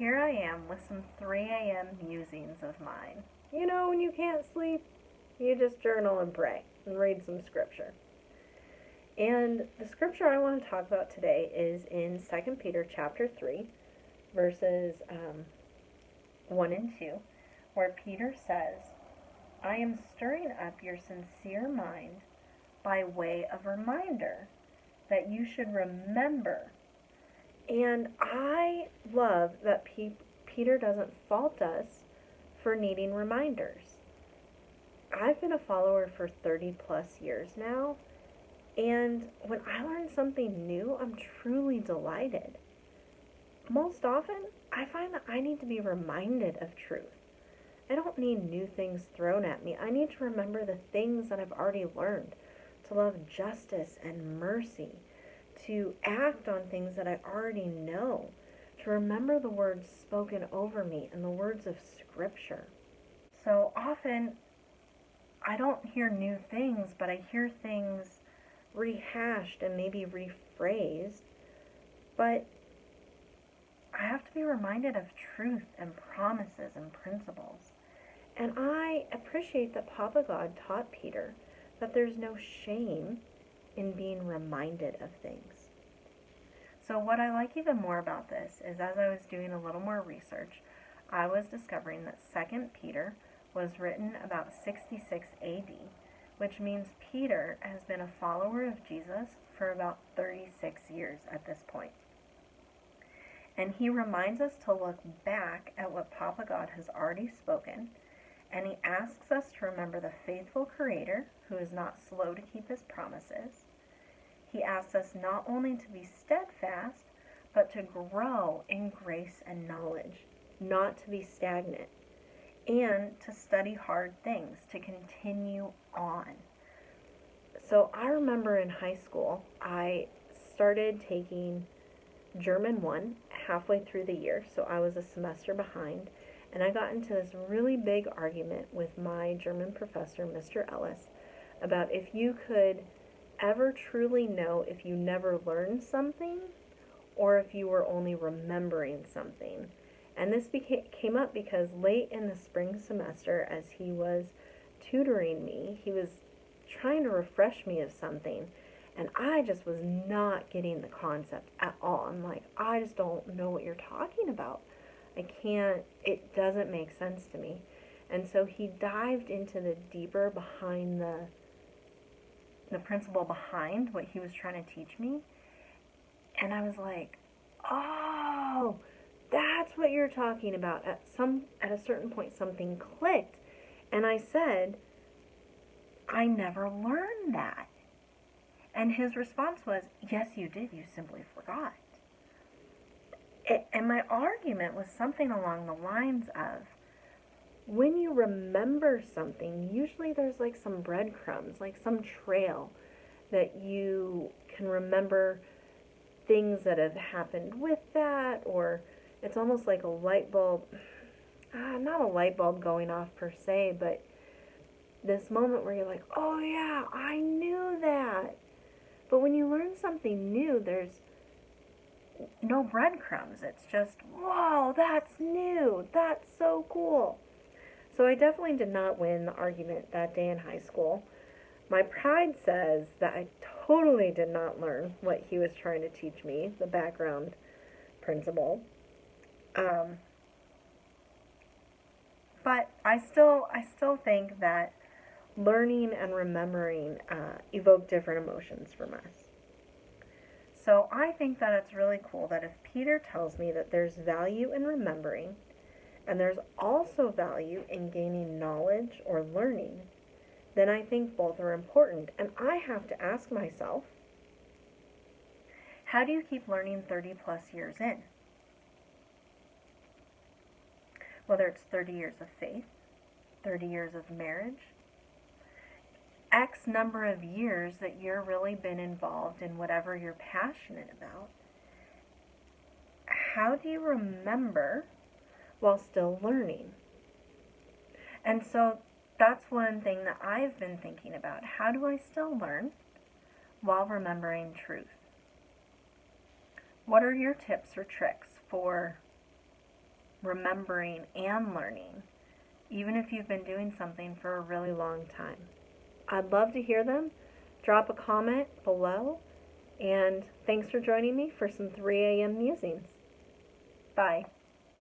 here I am with some 3 a.m. musings of mine. You know, when you can't sleep, you just journal and pray and read some scripture. And the scripture I want to talk about today is in 2 Peter chapter 3, verses 1 and 2, where Peter says, I am stirring up your sincere mind by way of reminder that you should remember. And I love that Peter doesn't fault us for needing reminders. I've been a follower for 30 plus years now, and when I learn something new, I'm truly delighted. Most often, I find that I need to be reminded of truth. I don't need new things thrown at me. I need to remember the things that I've already learned, to love justice and mercy, to act on things that I already know, to remember the words spoken over me and the words of Scripture. So often, I don't hear new things, but I hear things rehashed and maybe rephrased, but I have to be reminded of truth and promises and principles. And I appreciate that Papa God taught Peter that there's no shame in being reminded of things. So what I like even more about this is, as I was doing a little more research, I was discovering that 2 Peter was written about 66 AD, which means Peter has been a follower of Jesus for about 36 years at this point. And he reminds us to look back at what Papa God has already spoken, and he asks us to remember the faithful Creator who is not slow to keep his promises. He asks us not only to be steadfast, but to grow in grace and knowledge, not to be stagnant, and to study hard things, to continue on. So I remember in high school, I started taking German 1 halfway through the year, so I was a semester behind, and I got into this really big argument with my German professor, Mr. Ellis, about if you could ever truly know if you never learned something or if you were only remembering something. And this came up because late in the spring semester, as he was tutoring me, he was trying to refresh me of something, and I just was not getting the concept at all. I'm like, I just don't know what you're talking about. It doesn't make sense to me. And so he dived into the deeper behind the principle behind what he was trying to teach me. And I was like, oh, that's what you're talking about. At a certain point, something clicked. And I said, I never learned that. And his response was, yes, you did. You simply forgot. And my argument was something along the lines of, when you remember something, usually there's like some breadcrumbs, like some trail that you can remember things that have happened with that, or it's almost like a light bulb, not a light bulb going off per se, but this moment where you're like, oh yeah, I knew that. But when you learn something new, there's no breadcrumbs. It's just, whoa, that's new. That's so cool. So I definitely did not win the argument that day in high school. My pride says that I totally did not learn what he was trying to teach me, the background principle. But I still think that learning and remembering evoke different emotions from us. So I think that it's really cool that if Peter tells me that there's value in remembering, and there's also value in gaining knowledge or learning, then I think both are important. And I have to ask myself, how do you keep learning 30 plus years in? Whether it's 30 years of faith, 30 years of marriage, X number of years that you've really been involved in whatever you're passionate about. How do you remember while still learning? And so that's one thing that I've been thinking about. How do I still learn while remembering truth? What are your tips or tricks for remembering and learning, even if you've been doing something for a really long time. I'd love to hear them. Drop a comment below. And thanks for joining me for some 3 a.m. musings. Bye.